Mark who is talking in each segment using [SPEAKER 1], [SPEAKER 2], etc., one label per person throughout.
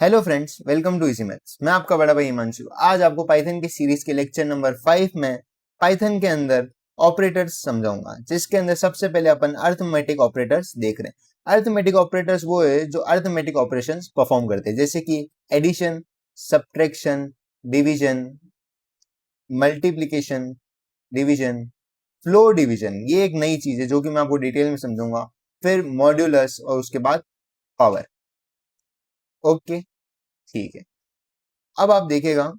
[SPEAKER 1] Hello friends, welcome to easy maths. मैं आपका बड़ा भाई हिमांशु। आज आपको पाइथन की सीरीज के लेक्चर नंबर 5 में पाइथन के अंदर ऑपरेटर्स समझाऊंगा, जिसके अंदर सबसे पहले अपन अरिथमेटिक ऑपरेटर्स देख रहे हैं। अरिथमेटिक ऑपरेटर्स वो है जो अरिथमेटिक ऑपरेशंस परफॉर्म करते हैं, जैसे कि addition, subtraction, division, multiplication, division, floor division. ये एक नई चीज है जो कि मैं आपको डिटेल में समझूंगा। फिर मॉड्यूलस और उसके बाद पावर। ओके, ठीक है। अब आप देखिएगा,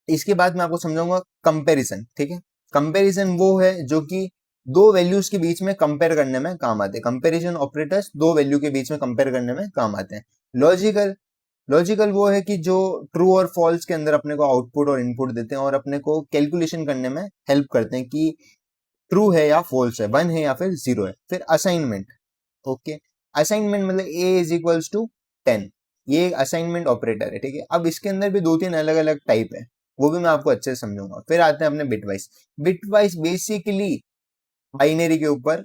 [SPEAKER 1] इसके बाद मैं आपको समझाऊंगा कंपैरिजन। ठीक है, कंपैरिजन वो है जो कि दो वैल्यूज के बीच में कंपेयर करने में काम आते हैं। कंपैरिजन ऑपरेटर्स दो वैल्यू के बीच में कंपेयर करने में काम आते हैं। लॉजिकल लॉजिकल वो है कि जो ट्रू और फॉल्स के अंदर अपने को आउटपुट और इनपुट देते हैं और अपने को कैलकुलेशन करने में हेल्प करते हैं कि ट्रू है या फॉल्स है, 1 है या फिर 0 है। फिर असाइनमेंट। ओके, असाइनमेंट मतलब ए इज इक्वल्स टू 10। ये एक असाइनमेंट ऑपरेटर है। ठीक है, अब इसके अंदर भी दो तीन अलग अलग टाइप है, वो भी मैं आपको अच्छे से समझूंगा। फिर आते हैं अपने बिटवाइज। बिटवाइज बेसिकली बाइनरी के ऊपर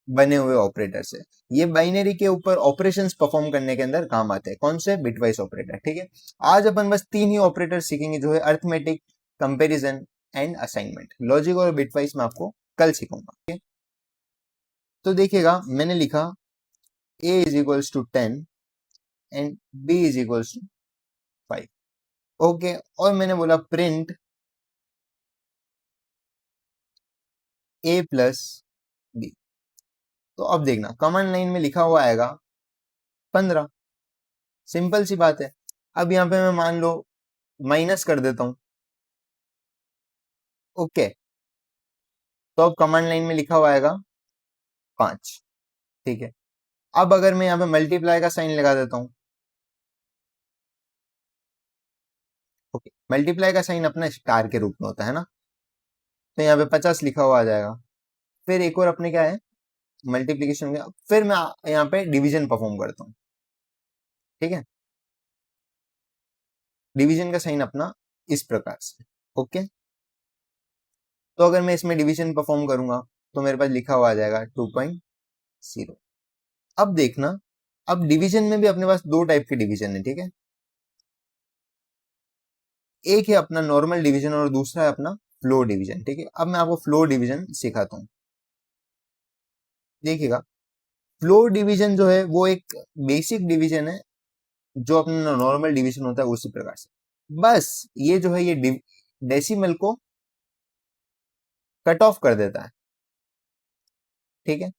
[SPEAKER 1] बने हुए ऑपरेटर्स है। ये बाइनरी के ऊपर ऑपरेशंस परफॉर्म करने के अंदर काम आते हैं। कौन से? Bitwise operator. ठीक है, आज अपन बस तीन ही ऑपरेटर सीखेंगे, जो है arithmetic, comparison and assignment. Logic और बिटवाइज मैं आपको कल सीखूंगा। ठीक है, तो देखिएगा, मैंने लिखा a is equals to 10 and b is equals to 5। Okay, और मैंने बोला प्रिंट a प्लस b। तो अब देखना, कमांड लाइन में लिखा हुआ आएगा 15। सिंपल सी बात है। अब यहाँ पे मैं मान लो माइनस कर देता हूं। ओके, तो अब कमांड लाइन में लिखा हुआ आएगा 5। ठीक है, अब अगर मैं यहाँ पे मल्टीप्लाई का साइन लगा देता हूं। ओके, मल्टीप्लाई का साइन अपना स्टार के रूप में होता है ना, तो यहाँ पे 50 लिखा हुआ आ जाएगा। फिर एक और अपने क्या है, मल्टीप्लीकेशन का। फिर मैं यहाँ पे डिवीजन परफॉर्म करता हूँ। ठीक है, डिवीजन का साइन अपना इस प्रकार से। ओके, तो अगर मैं इसमें डिवीजन परफॉर्म करूंगा तो मेरे पास लिखा हुआ आ जाएगा 2.0। अब देखना, अब डिवीजन में भी अपने पास दो टाइप के डिवीजन है। ठीक है, एक है अपना नॉर्मल डिवीजन और दूसरा है अपना फ्लोर डिवीजन। ठीक है, अब मैं आपको फ्लोर डिवीजन सिखाता हूँ। देखिएगा, फ्लोर डिवीजन जो है वो एक बेसिक डिवीजन है, जो अपना नॉर्मल डिवीजन होता है उसी प्रकार से। बस ये जो है ये डेसिमल को कट ऑफ कर देता है। ठीक है,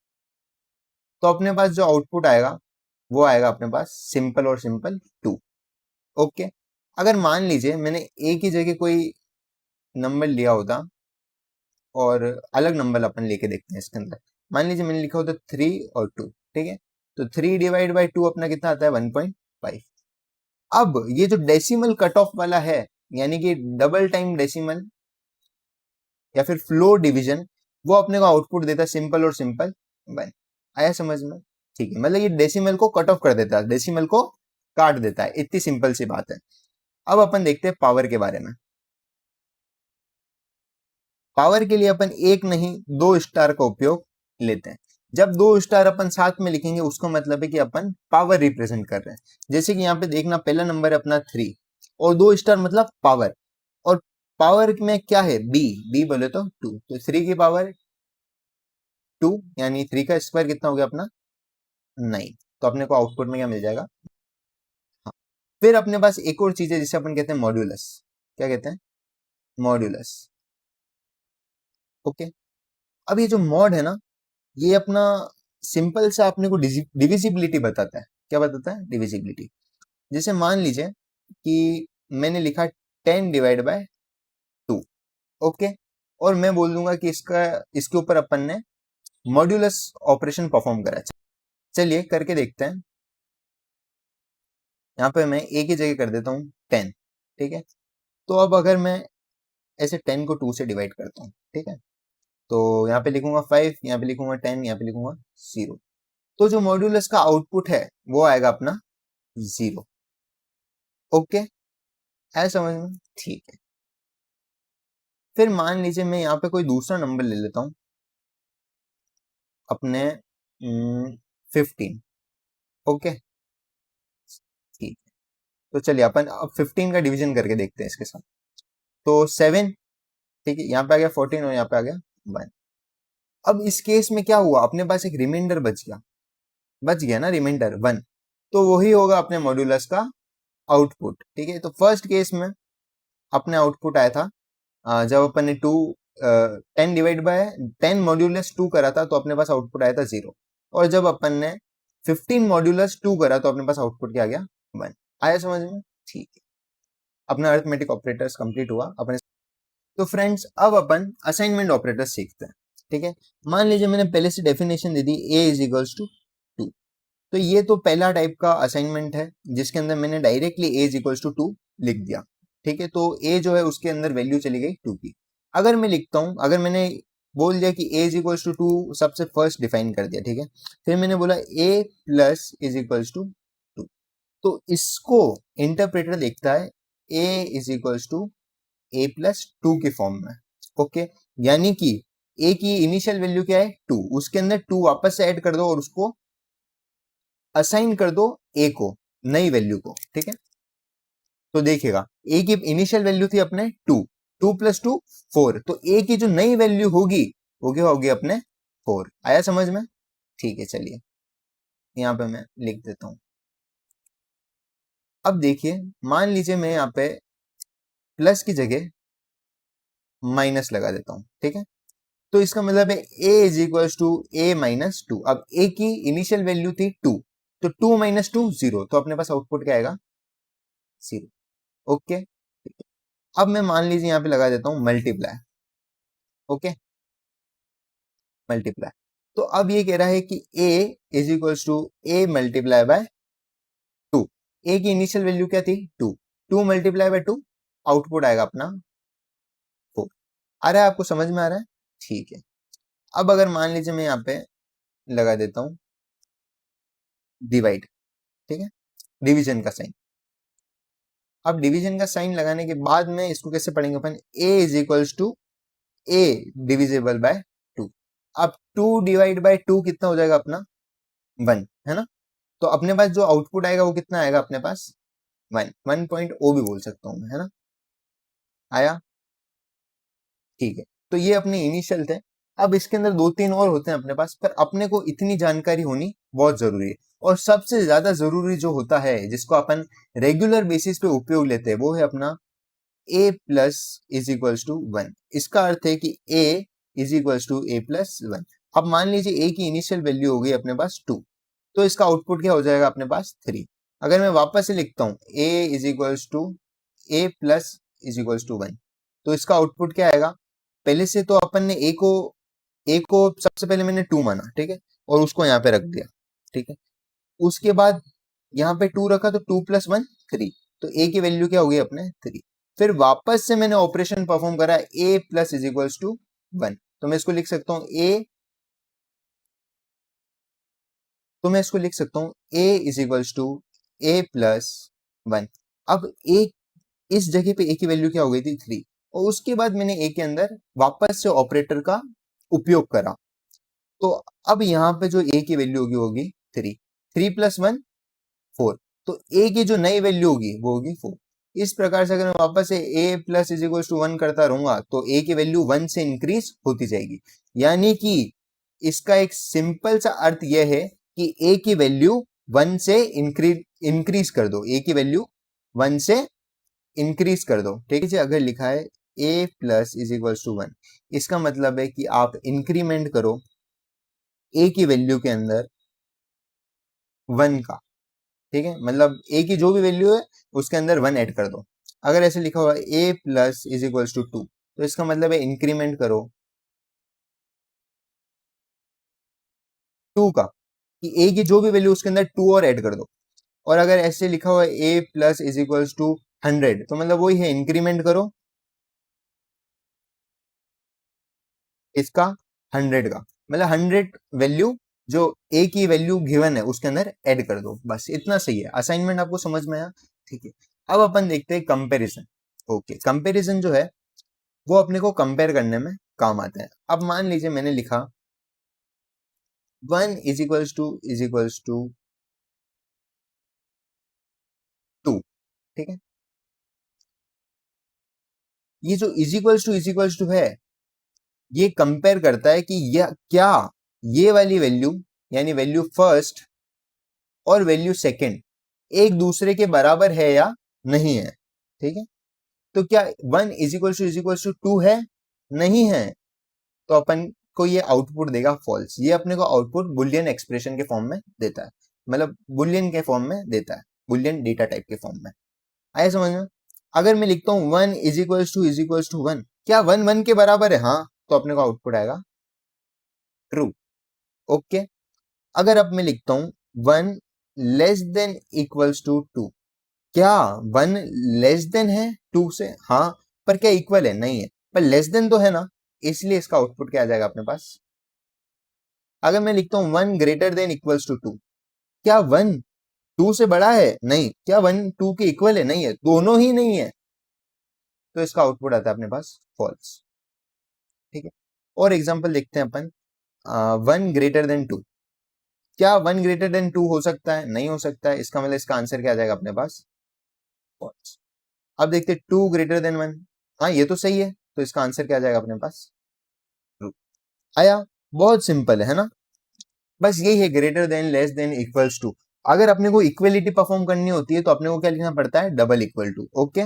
[SPEAKER 1] तो अपने पास जो आउटपुट आएगा वो आएगा अपने पास सिंपल और सिंपल 2। ओके, अगर मान लीजिए मैंने ए की जगह कोई नंबर लिया होता और अलग नंबर अपन लेके देखते हैं इसके अंदर। मान लीजिए मैंने लिखा होता 3 और 2। ठीक है, तो 3 डिवाइड बाई 2 अपना कितना आता है? 1.5। अब ये जो डेसिमल कट ऑफ वाला है, यानी कि डबल टाइम डेसिमल या फिर फ्लोर डिवीजन, वो अपने को आउटपुट देता है सिंपल और सिंपल 1। आया समझ में? ठीक है, मतलब ये डेसिमल को कट ऑफ कर देता है, डेसिमल को काट देता है। इतनी सिंपल सी बात है। अब अपन देखते हैं पावर के बारे में। पावर के लिए अपन एक नहीं दो स्टार का उपयोग लेते हैं। जब दो स्टार अपन साथ में लिखेंगे उसका मतलब है कि अपन पावर रिप्रेजेंट कर रहे हैं। जैसे कि यहाँ पे देखना, पहला नंबर है अपना 3 और दो स्टार मतलब पावर। और पावर में क्या है? बी। बी बोले तो 2, तो 3 की पावर 2, यानी 3 का स्क्वायर कितना हो गया अपना? 9। तो अपने को आउटपुट में क्या मिल जाएगा? हाँ। फिर अपने पास एक और चीज है जिसे अपन कहते हैं मॉड्यूलस। क्या कहते हैं? मॉड्यूलस। ओके, अब ये जो मॉड है ना, ये अपना सिंपल सा अपने को डिविजिबिलिटी बताता है। क्या बताता है? डिविजिबिलिटी। जैसे मान लीजिए कि मैंने लिखा 10 डिवाइड बाय 2। ओके, और मैं बोल दूंगा कि इसके ऊपर अपन ने मॉड्यूलस ऑपरेशन परफॉर्म करा। चलिए करके देखते हैं। यहाँ पे मैं ए की जगह कर देता हूँ 10। ठीक है, तो अब अगर मैं ऐसे 10 को 2 से डिवाइड करता हूँ, ठीक है, तो यहाँ पे लिखूंगा 5, यहाँ पे लिखूंगा 10, यहाँ पे लिखूंगा 0। तो जो मॉड्यूलस का आउटपुट है वो आएगा अपना 0। ओके, है समझ में? ठीक है, फिर मान लीजिए मैं यहाँ पे कोई दूसरा नंबर ले लेता हूँ, अपने 15। ओके, ठीक, तो चलिए अपन अब 15 का डिवीजन करके देखते हैं इसके साथ। तो 7, ठीक है, यहाँ पे आ गया 14 और यहाँ पे आ गया 1। अब इस केस में क्या हुआ, अपने पास एक रिमाइंडर बच गया ना, रिमाइंडर 1। तो वही होगा अपने मॉड्यूलस का आउटपुट। ठीक है, तो फर्स्ट केस में अपने आउटपुट आया था जब अपन ने 10 डिवाइड बाय 10 मॉड्यूलस 2 करा था तो अपने पास आउटपुट आया था 0। और जब अपन ने 15 मॉड्यूलस 2 करा तो अपने पास आउटपुट क्या आ गया, 1। आया समझ में? ठीक है, अपना अरिथमेटिक ऑपरेटर्स कंप्लीट हुआ अपने। तो फ्रेंड्स अब अपन असाइनमेंट ऑपरेटर्स सीखते हैं। ठीक है, मान लीजिए मैंने पहले से डेफिनेशन दे दी a इज इक्वल्स टू 2। तो ये तो पहला टाइप का असाइनमेंट है जिसके अंदर मैंने directly a is equals to 2 लिख दिया। ठीक है, तो a जो है उसके अंदर वैल्यू चली गई 2 की। अगर मैं लिखता हूं, अगर मैंने बोल दिया कि a इज इक्वल्स टू 2 सबसे फर्स्ट डिफाइन कर दिया, ठीक है, फिर मैंने बोला a plus is equals to 2, तो इसको इंटरप्रेटर देखता है a is equals to a plus 2 के फॉर्म में। ओके, यानी कि a की इनिशियल वैल्यू क्या है 2, उसके अंदर 2 वापस से ऐड कर दो और उसको असाइन कर दो a को, नई वैल्यू को। ठीक है, तो देखिएगा a की इनिशियल वैल्यू थी अपने 2, 2 प्लस 2 4, तो a की जो नई वैल्यू होगी वो क्या होगी अपने 4। आया समझ में? ठीक है, चलिए यहाँ पे मैं लिख देता हूं। अब देखिए, मान लीजिए मैं यहाँ पे प्लस की जगह माइनस लगा देता हूं। ठीक है, तो इसका मतलब है a is equal to a minus 2। अब a की इनिशियल वैल्यू थी 2, तो 2 माइनस 2 0, तो अपने पास आउटपुट क्या आएगा, 0। ओके, अब मैं मान लीजिए यहाँ पे लगा देता हूं मल्टीप्लाई। ओके, मल्टीप्लाई, तो अब ये कह रहा है कि a is equal to a multiply by 2। a की इनिशियल वैल्यू क्या थी 2, 2 मल्टीप्लाई बाय 2, आउटपुट आएगा अपना 4। आ रहा है, आपको समझ में आ रहा है? ठीक है, अब अगर मान लीजिए मैं यहाँ पे लगा देता हूं डिवाइड, ठीक है, डिवीजन का साइन। अब डिवीजन का साइन लगाने के बाद में इसको कैसे पढ़ेंगे अपन, a is equals to a divisible by 2। अब 2 डिवाइड बाय 2 कितना हो जाएगा अपना 1, है ना? तो अपने पास जो आउटपुट आएगा वो कितना आएगा अपने पास 1, 1.0 भी बोल सकता हूं मैं, है ना? आया? ठीक है, तो ये अपने इनिशियल थे। अब इसके अंदर 2-3 और होते हैं अपने पास, पर अपने को इतनी जानकारी होनी बहुत जरूरी है। और सबसे ज्यादा जरूरी जो होता है जिसको अपन रेगुलर बेसिस पे उपयोग लेते हैं वो है अपना a plus is equals to 1। इसका अर्थ है कि a is equals to a plus 1। अब मान लीजिए a की इनिशियल वैल्यू हो गई अपने पास 2, तो इसका आउटपुट क्या हो जाएगा अपने पास 3। अगर मैं वापस से लिखता हूं a is equals to a plus is equals to 1, तो इसका आउटपुट क्या आएगा, पहले से तो अपन ने a को सबसे पहले मैंने 2 माना, ठीक है, और उसको यहाँ पे रख दिया। ठीक है, उसके बाद यहाँ पे 2 रखा तो 2 प्लस 1 3, तो a की वैल्यू क्या होगी अपने 3। फिर वापस से मैंने ऑपरेशन परफॉर्म करा a plus is equals to 1, तो मैं इसको लिख सकता हूँ a is equals to a plus 1। अब a, इस जगह पे a की वैल्यू क्या हो गई थी 3, और उसके बाद मैंने a के अंदर वापस से ऑपरेटर का उपयोग करा, तो अब यहाँ पे जो a की वैल्यू होगी 3, 3 प्लस 1 4, तो a की जो नई वैल्यू होगी वो होगी 4। इस प्रकार से अगर मैं वापस से a plus is equal to 1 करता रहूंगा तो a की वैल्यू 1 से इंक्रीज होती जाएगी। यानी कि इसका एक सिंपल सा अर्थ यह है कि a की वैल्यू 1 से इंक्रीज कर दो, a की वैल्यू 1 से इंक्रीज कर दो। ठीक है, अगर लिखा है a plus is equal to 1, इसका मतलब है कि आप इंक्रीमेंट करो a की वैल्यू के अंदर 1 का। ठीक है, मतलब a की जो भी वैल्यू है उसके अंदर 1 ऐड कर दो। अगर ऐसे लिखा हुआ a plus is equal to 2, तो इसका मतलब है इंक्रीमेंट करो 2 का, कि a की जो भी वैल्यू उसके अंदर 2 और ऐड कर दो। और अगर ऐसे लिखा हुआ है a plus is equal to 100, तो मतलब वही है इंक्रीमेंट करो इसका 100 का, मतलब 100 वैल्यू जो a की वैल्यू गिवन है उसके अंदर ऐड कर दो। बस इतना सही है, असाइनमेंट आपको समझ में आया? ठीक है, अब अपन देखते हैं कंपैरिजन। ओके, कंपैरिजन जो है वो अपने को कंपेयर करने में काम आता है। अब मान लीजिए मैंने लिखा 1 इज इक्वल्स टू 2, ठीक है, ये जो इज इक्वल्स टू है, ये कंपेयर करता है कि क्या ये वाली वैल्यू, यानी वैल्यू फर्स्ट और वैल्यू सेकंड एक दूसरे के बराबर है या नहीं है। ठीक है, तो क्या 1 इज इक्वल्स टू 2 है? नहीं है, तो अपन को ये आउटपुट देगा फॉल्स। ये अपने को आउटपुट बुलियन एक्सप्रेशन के फॉर्म में देता है, मतलब बुलियन के फॉर्म में देता है, बुलियन डेटा टाइप के फॉर्म में। आया समझ में? अगर मैं लिखता हूं 1 इज इक्वल्स टू 1, क्या 1 1 के बराबर है? हाँ, तो अपने को आउटपुट आएगा ट्रू। ओके, अगर अब मैं लिखता हूं 1 लेस देन इक्वल्स टू 2, क्या 1 लेस देन है 2 से? हाँ, पर क्या इक्वल है? नहीं है, पर लेस देन तो है ना, इसलिए इसका आउटपुट क्या आ जाएगा अपने पास। अगर मैं लिखता हूं 1 ग्रेटर देन इक्वल्स टू 2, क्या 1 2 से बड़ा है? नहीं, क्या 1 2 के इक्वल है? नहीं है, दोनों ही नहीं है, तो इसका आउटपुट आता है अपने पास फॉल्स। ठीक है, और एग्जांपल देखते हैं अपन, 1 ग्रेटर देन 2, क्या 1 ग्रेटर देन 2 हो सकता है? नहीं हो सकता है, इसका मतलब इसका आंसर क्या आ जाएगा अपने पास? फॉल्स। अब देखते हैं 2 ग्रेटर देन 1, हाँ ये तो सही है, तो इसका आंसर क्या आ जाएगा अपने पास? ट्रू। आया, बहुत सिंपल है ना? बस यही है, greater than, less than, equals to. अगर अपने को इक्वलिटी परफॉर्म करनी होती है तो अपने को क्या लिखना पड़ता है? Double equal to. ओके,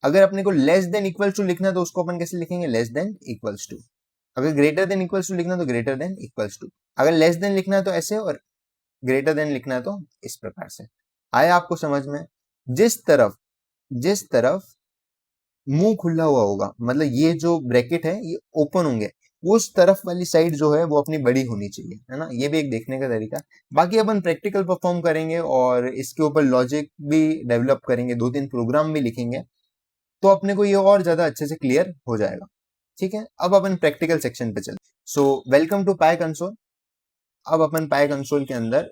[SPEAKER 1] अगर अपने को लेस देन इक्वल्स टू लिखना है तो उसको अपन कैसे लिखेंगे? Less than equals to. अगर ग्रेटर देन इक्वल्स टू लिखना है तो ग्रेटर देन इक्वल्स टू। अगर लेस देन लिखना है तो ऐसे, और ग्रेटर देन लिखना है तो इस प्रकार से। आया आपको समझ में? जिस तरफ मुंह खुला हुआ होगा, मतलब ये जो ब्रैकेट है ये ओपन होंगे, उस तरफ वाली साइड जो है वो अपनी बड़ी होनी चाहिए, है ना? ये भी एक देखने का तरीका है। बाकी अपन प्रैक्टिकल परफॉर्म करेंगे और इसके ऊपर लॉजिक भी डेवलप करेंगे, 2-3 प्रोग्राम भी लिखेंगे, तो अपने को ये और ज्यादा अच्छे से क्लियर हो जाएगा। ठीक है, अब अपन प्रैक्टिकल सेक्शन पे चलते। So welcome to Py console. अब अपन पाई कंसोल के अंदर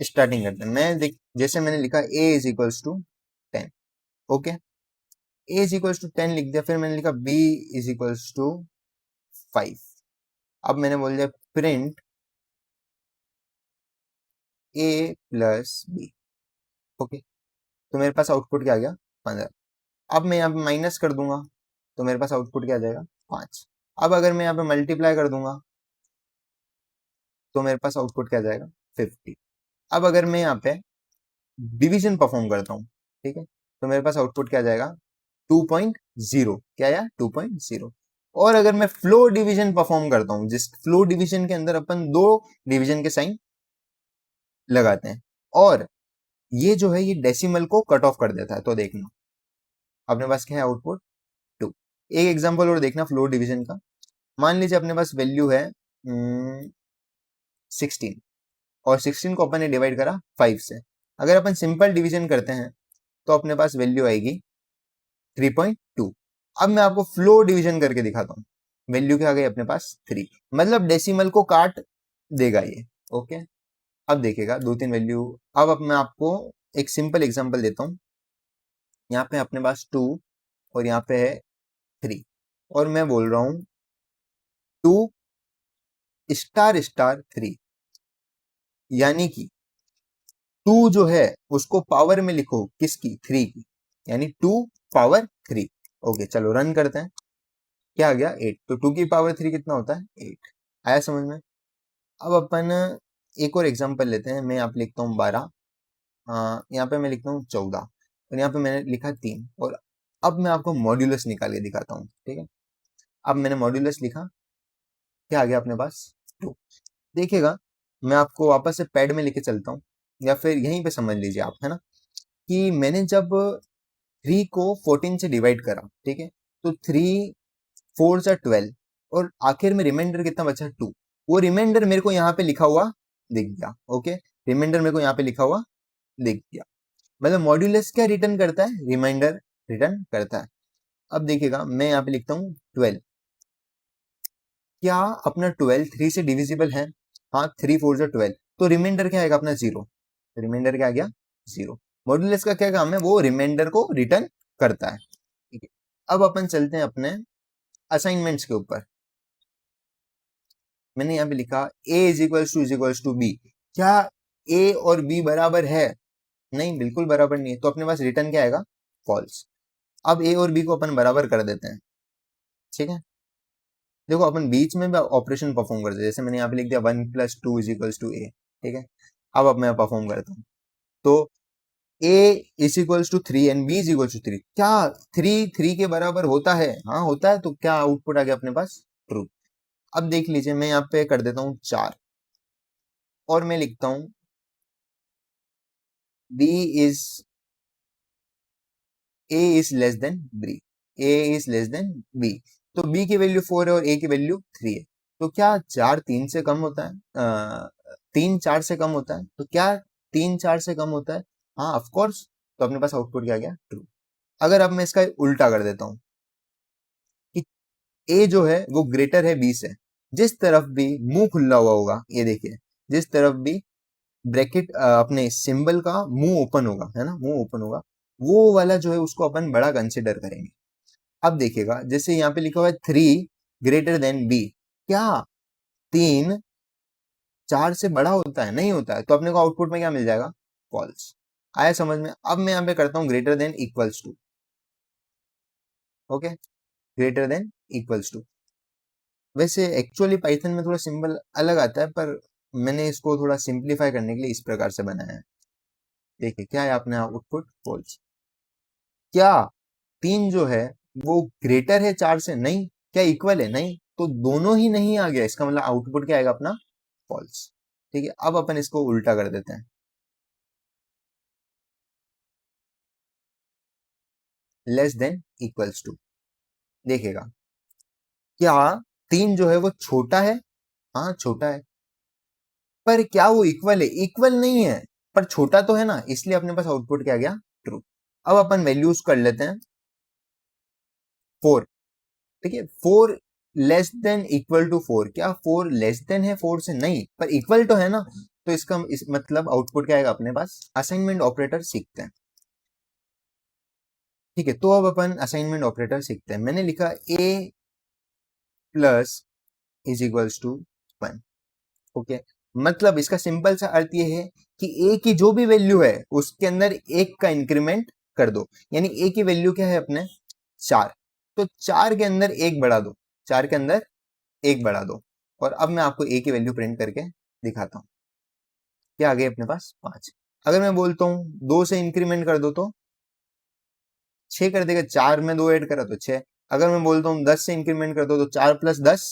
[SPEAKER 1] स्टार्टिंग करते हैं। जैसे मैंने लिखा a is equals to 10। Okay, a is equals to 10 लिख दिया, फिर मैंने लिखा b इज इक्वल्स टू 5। अब मैंने बोल दिया print a plus b। Okay, तो मेरे पास आउटपुट क्या आ गया? 15। अब मैं यहाँ पे माइनस कर दूंगा तो मेरे पास आउटपुट क्या आ जाएगा? 5। अब अगर मैं यहाँ पे मल्टीप्लाई कर दूंगा तो मेरे पास आउटपुट क्या आ जाएगा? 50। अब अगर मैं यहाँ पे डिवीजन परफॉर्म करता हूँ, ठीक है, तो मेरे पास आउटपुट क्या आ जाएगा? 2.0। क्या आया? 2.0। और अगर मैं फ्लो डिवीजन परफॉर्म करता हूँ, जिस फ्लो डिवीजन के अंदर अपन दो डिवीजन के साइन लगाते हैं, और ये जो है ये डेसिमल को कट ऑफ कर देता है, तो देखना अपने पास क्या है? आउटपुट 2। एक एग्जांपल और देखना फ्लो डिवीजन का। मान लीजिए अपने पास वैल्यू है 16, और 16 को अपन ने डिवाइड करा 5 से। अगर अपन सिंपल डिवीजन करते हैं तो अपने पास वैल्यू आएगी 3.2। अब मैं आपको फ्लो डिवीजन करके दिखाता हूँ, वैल्यू क्या आ गई अपने पास? 3, मतलब डेसिमल को काट देगा ये। ओके, अब देखेगा 2-3 वैल्यू। अब मैं आपको एक सिंपल एग्जांपल देता हूँ। यहाँ पे अपने पास 2 और यहाँ पे है 3, और मैं बोल रहा हूँ 2 स्टार स्टार 3, यानी कि 2 जो है उसको पावर में लिखो, किसकी? 3 की, यानी 2 पावर 3। ओके, चलो रन करते हैं। क्या आ गया? 8। तो 2 की पावर 3 कितना होता है? 8। आया समझ में? अब अपन एक और एग्जांपल लेते हैं। मैं यहाँ पे लिखता हूँ 12, यहाँ पे मैं लिखता हूँ 14, और यहाँ पे मैंने लिखा 3। और अब मैं आपको मॉड्यूलस निकाल के दिखाता हूँ। ठीक है, अब मैंने मॉड्यूलस लिखा, क्या आ गया अपने पास? 2। देखिएगा, मैं आपको वापस से पैड में लेके चलता हूँ, या फिर यहीं पे समझ लीजिए आप, है ना, कि मैंने जब 3 को 14 से डिवाइड करा, ठीक है, तो 3 4 जा 12, और आखिर में रिमाइंडर कितना बचा? 2। वो रिमाइंडर मेरे को यहाँ पे लिखा हुआ दिख गया। ओके, रिमाइंडर मेरे को यहाँ पे लिखा हुआ दिख गया, मतलब मॉड्यूलस क्या रिटर्न करता है? रिमाइंडर रिटर्न करता है। अब देखिएगा, मैं यहाँ पे लिखता हूँ 12। क्या अपना 12 3 से डिविजिबल है? हाँ, 3 4 जा 12, तो रिमाइंडर क्या आएगा अपना? 0। रिमाइंडर क्या आ गया? 0। मॉड्यूलस का क्या काम है? वो रिमाइंडर को रिटर्न करता है। ठीक है, अब अपन चलते हैं अपने असाइनमेंट्स के ऊपर। मैंने यहाँ पे लिखा a is equals to B. क्या a और b बराबर है? नहीं, बिल्कुल बराबर नहीं है, तो अपने पास रिटर्न क्या आएगा? फॉल्स। अब ए और बी को अपन बराबर कर देते हैं, ठीक है। देखो अपन बीच में भी ऑपरेशन परफॉर्म करते हैं, जैसे मैंने यहाँ पे लिख दिया 1+2 = a, ठीक है। अब मैं परफॉर्म करता हूँ, तो a=3 एंड b=3, क्या 3 के बराबर होता है? हाँ होता है। तो क्या आउटपुट आ गया अपने पास? ट्रू। अब देख लीजिए, मैं यहाँ पे कर देता हूँ 4 और मैं लिखता हूँ b is a is less than b, a is less than b। तो b की वैल्यू 4 है और a की वैल्यू 3 है। तो क्या 4 3 से कम होता है? 3 4 से कम होता है? तो क्या 3 4 से कम होता है? हाँ ऑफ कोर्स। तो अपने पास आउटपुट क्या गया? ट्रू। अगर अब मैं इसका उल्टा कर देता हूँ कि a जो है वो ग्रेटर है b से, जिस तरफ भी मुंह खुला हुआ होगा, ये देखिए, जिस तरफ भी ब्रैकेट अपने सिंबल का मुंह ओपन होगा, है ना, मुंह ओपन होगा, वो वाला जो है उसको अपन बड़ा कंसिडर करेंगे। अब देखिएगा, जैसे यहाँ पे लिखा हुआ है 3 > b, क्या 3 4 से बड़ा होता है? नहीं होता है। तो अपने को आउटपुट में क्या मिल जाएगा? फॉल्स। आया समझ में? अब मैं यहाँ पे करता हूँ >= ओके, >= वैसे एक्चुअली पाइथन में थोड़ा सिंबल अलग आता है, पर मैंने इसको थोड़ा सिंप्लीफाई करने के लिए इस प्रकार से बनाया है। देखिए क्या है अपने आउटपुट? फॉल्स। क्या 3 जो है वो ग्रेटर है 4 से? नहीं। क्या इक्वल है? नहीं। तो दोनों ही नहीं आ गया, इसका मतलब आउटपुट क्या आएगा अपना? फॉल्स। ठीक है। अब अपन इसको उल्टा कर देते हैं, << देखिएगा, क्या 3 जो है वो छोटा है? हाँ छोटा है। पर क्या वो इक्वल है? इक्वल नहीं है, पर छोटा तो है ना, इसलिए अपने पास आउटपुट क्या गया? ट्रू। अब अपन वैल्यूज कर लेते हैं 4, ठीक है। 4 << 4। क्या 4 लेस देन है 4 से? नहीं, पर इक्वल तो है ना। तो इसका मतलब आउटपुट क्या आएगा अपने पास? असाइनमेंट ऑपरेटर सीखते हैं, ठीक है। तो अब अपन असाइनमेंट ऑपरेटर सीखते हैं। मैंने लिखा a plus is equals to 1, okay. मतलब इसका सिंपल सा अर्थ ये है कि a की जो भी वैल्यू है उसके अंदर 1 का इंक्रीमेंट कर दो। यानी a की वैल्यू क्या है अपने? 4। तो 4 के अंदर 1 बढ़ा दो, 4 के अंदर 1 बढ़ा दो। और अब मैं आपको a की वैल्यू प्रिंट करके दिखाता हूँ। क्या आ गई अपने पास? 5। अगर मैं बोलता हूँ 2 से इंक्रीमेंट कर दो तो 6 कर देगा। 4 में 2 ऐड करा तो 6। अगर मैं बोलता हूँ 10 से इंक्रीमेंट कर दो तो 4 + 10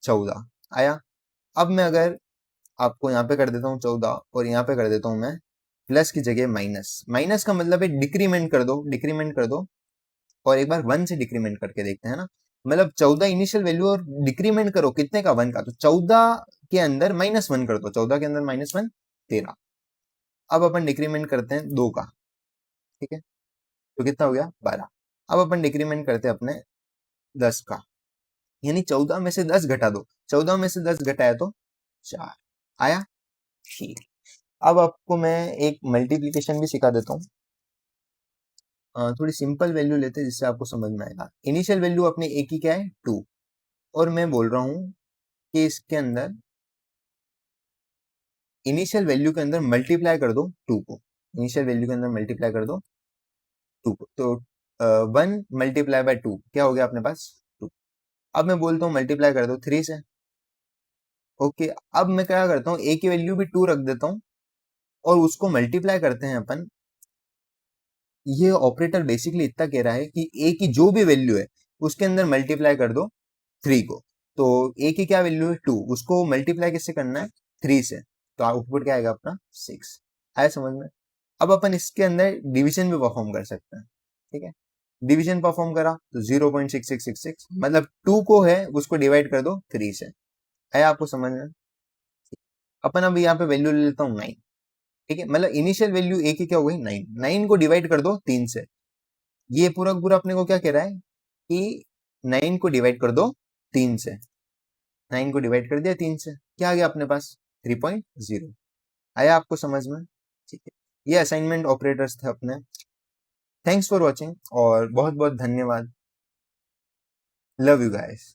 [SPEAKER 1] 14 आया। अब मैं अगर आपको यहाँ पे कर देता हूँ 14 और यहाँ पे कर देता हूँ मैं प्लस की जगह माइनस। माइनस का मतलब है डिक्रीमेंट कर दो, डिक्रीमेंट कर दो। और एक बार 1 से डिक्रीमेंट करके देखते हैं ना। मतलब 14 इनिशियल वैल्यू और डिक्रीमेंट करो कितने का? 1 का। तो 14 के अंदर -1 कर दो, 14 के अंदर -1 13। अब अपन डिक्रीमेंट करते हैं 2 का, ठीक है। तो कितना हो गया? 12। अब अपन डिक्रीमेंट करते हैं अपने 10 का, यानी 14 में से 10 घटा दो। 14 में से 10 घटाया तो 4 आया। ठीक। अब आपको मैं एक मल्टीप्लीकेशन भी सिखा देता हूँ। थोड़ी सिंपल वैल्यू लेते हैं जिससे आपको समझ में आएगा। इनिशियल वैल्यू अपने ए की क्या है? 2। और मैं बोल रहा हूँ कि इसके अंदर इनिशियल वैल्यू के अंदर मल्टीप्लाई कर दो 2 को। इनिशियल वैल्यू के अंदर मल्टीप्लाई कर दो 2 को। तो 1 × 2 क्या हो गया अपने पास? 2। अब मैं बोलता हूँ मल्टीप्लाई कर दो 3 से, ओके। अब मैं क्या करता हूँ, ए की वैल्यू भी 2 रख देता हूँ और उसको मल्टीप्लाई करते हैं अपन। ये ऑपरेटर बेसिकली इतना कह रहा है कि ए की जो भी वैल्यू है उसके अंदर मल्टीप्लाई कर दो 3 को। तो ए की क्या वैल्यू है? 2, उसको मल्टीप्लाई किससे करना है? 3 से। तो आउटपुट क्या आएगा अपना? 6 आया समझ में? अब अपन इसके अंदर डिवीजन भी परफॉर्म कर सकते हैं, ठीक है। डिवीजन परफॉर्म करा तो 0.6666, मतलब 2 को है उसको डिवाइड कर दो 3 से। आया आपको समझ में? अपन अब यहाँ पे वैल्यू ले लेता हूँ 9, ठीक है। मतलब इनिशियल वैल्यू ए की क्या हो गई? 9। 9 को डिवाइड कर दो 3 से। ये पूरा पूरा अपने को क्या कह रहा है कि 9 को डिवाइड कर दो 3 से। 9 को डिवाइड कर दिया 3 से, क्या आ गया अपने पास? 3.0 आया आपको समझ में? ठीक है। ये असाइनमेंट ऑपरेटर्स थे अपने। थैंक्स फॉर वॉचिंग और बहुत बहुत धन्यवाद। Love you guys.